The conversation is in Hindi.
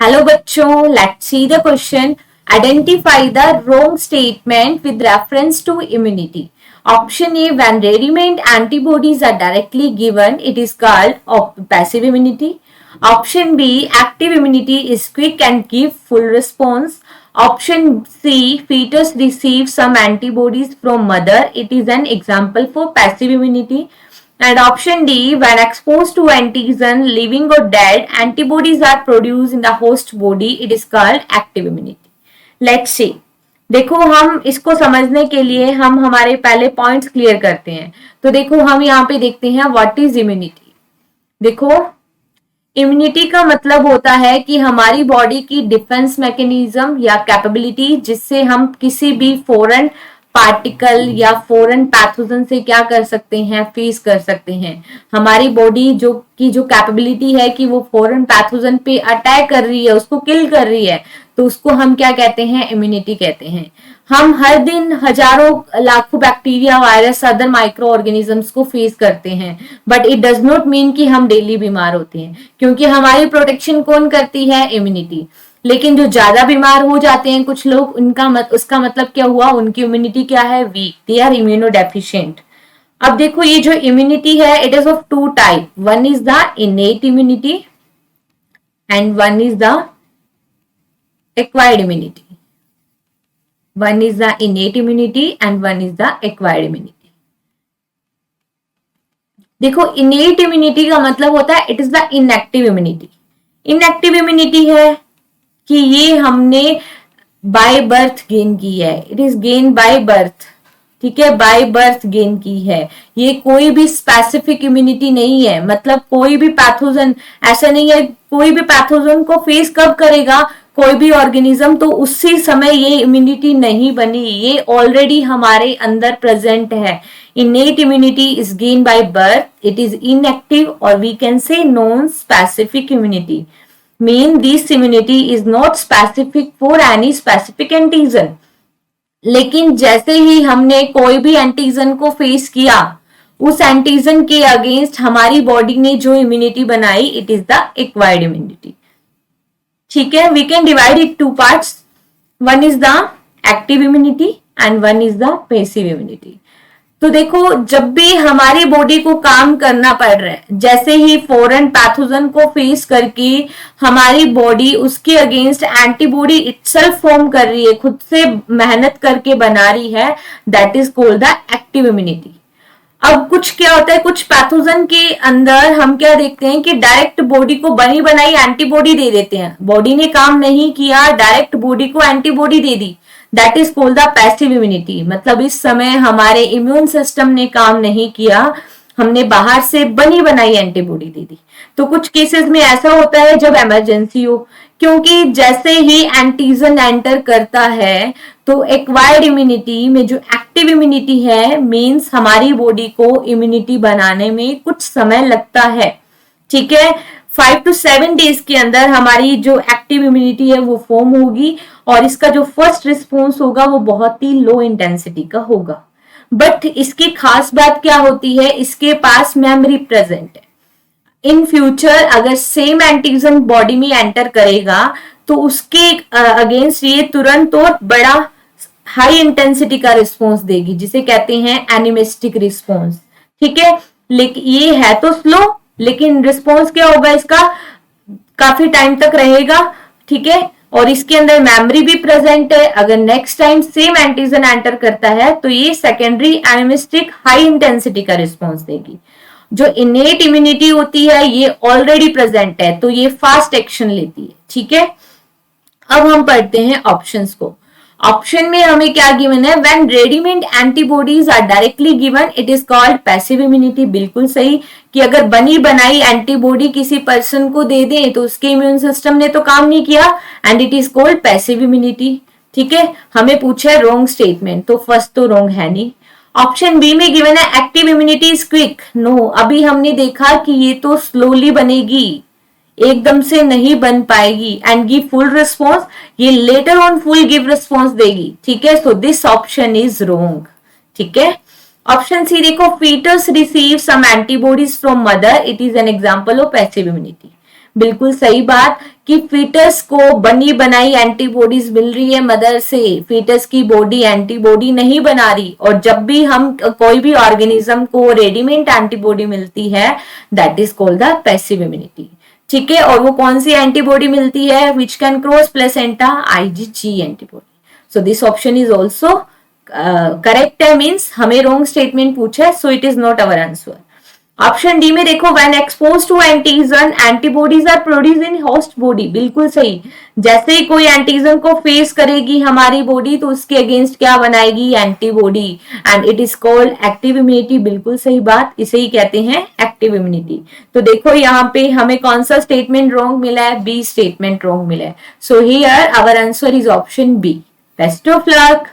हेलो बच्चों, let's see the question. Identify the wrong statement with reference to immunity. Option A, when ready-made antibodies are directly given, it is called passive immunity. Option B, active immunity is quick and give full response. Option C, fetus receives some antibodies from mother. It is an example for passive immunity. And option D, when exposed to antigen, living or dead, antibodies are produced in the host body. It is called active immunity. Let's see. देखो, हम इसको समझने के लिए हम हमारे पहले पॉइंट्स क्लियर करते हैं. तो देखो, हम यहाँ पे देखते हैं व्हाट इज इम्यूनिटी. देखो, इम्यूनिटी का मतलब होता है कि हमारी बॉडी की डिफेंस मैकेनिज्म या कैपेबिलिटी, जिससे हम किसी भी फॉरेन पार्टिकल या फॉरेन पैथोजन से क्या कर सकते हैं, फेस कर सकते हैं. हमारी बॉडी जो कैपेबिलिटी है कि वो फॉरेन पैथोजन पे अटैक कर रही है, उसको किल कर रही है, तो उसको हम क्या कहते हैं, इम्यूनिटी कहते हैं. हम हर दिन हजारों लाखों bacteria, virus, other micro organisms को फेस करते हैं, but it does not mean कि हम डेली बीमार होते हैं, क्योंकि हमारी प्रोटेक्शन कौन करती है, इम्यूनिटी. लेकिन जो ज्यादा बीमार हो जाते हैं कुछ लोग, उसका मतलब क्या हुआ, उनकी इम्यूनिटी क्या है, वीक. They are इम्यूनोडेफिशिएंट. अब देखो, ये जो इम्यूनिटी है, it is of two type. One is the innate immunity and one is the acquired immunity. One is the innate immunity and one is the acquired immunity. देखो, इनेट इम्यूनिटी का मतलब होता है it is the inactive immunity. Inactive immunity है कि ये हमने बाय बर्थ गेन की है. It is gain by birth. ठीक है, बाय बर्थ गेन की है. ये कोई भी स्पेसिफिक इम्यूनिटी नहीं है. मतलब कोई भी पैथोजन ऐसा नहीं है, कोई भी पैथोजन को फेस कब करेगा कोई भी ऑर्गेनिज्म, तो उसी समय ये इम्यूनिटी नहीं बनी, ये ऑलरेडी हमारे अंदर प्रेजेंट है. innate immunity is gained by birth. It is inactive or we can say non-specific immunity. Mean this immunity is not specific for any specific antigen. लेकिन जैसे ही हमने कोई भी एंटीजन को फेस किया, उस एंटीजन के अगेंस्ट हमारी बॉडी ने जो इम्यूनिटी बनाई, it is the acquired immunity. ठीक है, we can divide it two parts. One is the active immunity and one is the passive immunity. तो देखो, जब भी हमारी बॉडी को काम करना पड़ रहा है, जैसे ही फॉरेन पैथोजन को फेस करके हमारी बॉडी उसके अगेंस्ट एंटीबॉडी इटसेल्फ फॉर्म कर रही है, खुद से मेहनत करके बना रही है, that is called the active immunity. अब कुछ क्या होता है, कुछ पैथोजन के अंदर हम क्या देखते हैं कि डायरेक्ट बॉडी को बनी बनाई एंटीबॉडी दे देते हैं. बॉडी ने काम नहीं किया, डायरेक्ट बॉडी को antibody they the, that is called the passive immunity. मतलब इस समय हमारे इम्यून सिस्टम ने काम नहीं किया, हमने बाहर से बनी बनाई एंटीबॉडी दे दी. तो कुछ केसेस में ऐसा होता है जब इमरजेंसी हो, क्योंकि जैसे ही एंटीजन एंटर करता है तो एक्वायर्ड इम्यूनिटी में जो एक्टिव इम्यूनिटी है, मींस हमारी बॉडी को इम्यूनिटी बनाने में कुछ समय लगता है. ठीक है, 5 to 7 डेज के अंदर हमारी जो एक्टिव इम्यूनिटी है वो फॉर्म होगी, और इसका जो फर्स्ट रिस्पॉन्स होगा वो बहुत ही लो इंटेंसिटी का होगा. बट इसकी खास बात क्या होती है, इसके पास मेमोरी प्रेजेंट है. इन फ्यूचर अगर सेम एंटीजन बॉडी में एंटर करेगा तो उसके अगेंस्ट ये तुरंत और बड़ा हाई इंटेंसिटी का रिस्पॉन्स देगी, जिसे कहते हैं एनिमिस्टिक रिस्पॉन्स. ठीक है, लेकिन ये है तो स्लो, लेकिन रिस्पॉन्स क्या होगा इसका, काफी टाइम तक रहेगा. ठीक है, और इसके अंदर मेमोरी भी प्रेजेंट है. अगर next time same antigen enter करता है तो ये सेकेंडरी एनिमिस्टिक हाई इंटेंसिटी का रिस्पॉन्स देगी. जो इनेट इम्यूनिटी होती है ये ऑलरेडी प्रेजेंट है, तो ये फास्ट एक्शन लेती है. ठीक है, अब हम पढ़ते हैं ऑप्शंस को. ऑप्शन में हमें क्या गिवन है, when readymade antibodies are directly given, it is called passive immunity. बिल्कुल सही, कि अगर बनी बनाई एंटीबॉडी किसी पर्सन को दे दें तो उसके इम्यून सिस्टम ने तो काम नहीं किया, and it is called passive immunity. ठीक है, हमें पूछा है रॉन्ग स्टेटमेंट, तो फर्स्ट तो रॉन्ग है नहीं. ऑप्शन बी में गिवन है active immunity is quick. No, अभी हमने देखा कि ये तो स्लोली बनेगी, एकदम से नहीं बन पाएगी. एंड गिव फुल रिस्पॉन्स, ये later on full give response देगी. ठीक है, so this option is wrong. ठीक है, ऑप्शन सी देखो, fetus receive some antibodies from mother, it is an example of passive immunity. बिल्कुल सही बात कि फीटस को बनी बनाई एंटीबॉडीज मिल रही है मदर से, फीटस की बॉडी एंटीबॉडी नहीं बना रही, और जब भी हम कोई भी ऑर्गेनिज्म को रेडीमेड एंटीबॉडी मिलती है that is called the passive immunity. ठीक है, और वो कौन सी एंटीबॉडी मिलती है, which can cross placenta, IgG antibody. So this option is also correct है, मीन्स हमें रॉन्ग स्टेटमेंट पूछा है, so it is not our answer. Option D में देखो, when expose to antigen antibodies are produce in host body, बिल्कुल सही। जैसे ही कोई एंटीजन को फेस करेगी हमारी बॉडी तो उसके अगेंस्ट क्या बनाएगी, antibody, and it is called active immunity. बिल्कुल सही बात, इसे ही कहते हैं एक्टिव इम्यूनिटी। तो देखो यहाँ पे हमें कौन सा स्टेटमेंट रॉन्ग मिला है, बी स्टेटमेंट रॉन्ग मिला है। So here our answer is option B. Best of luck.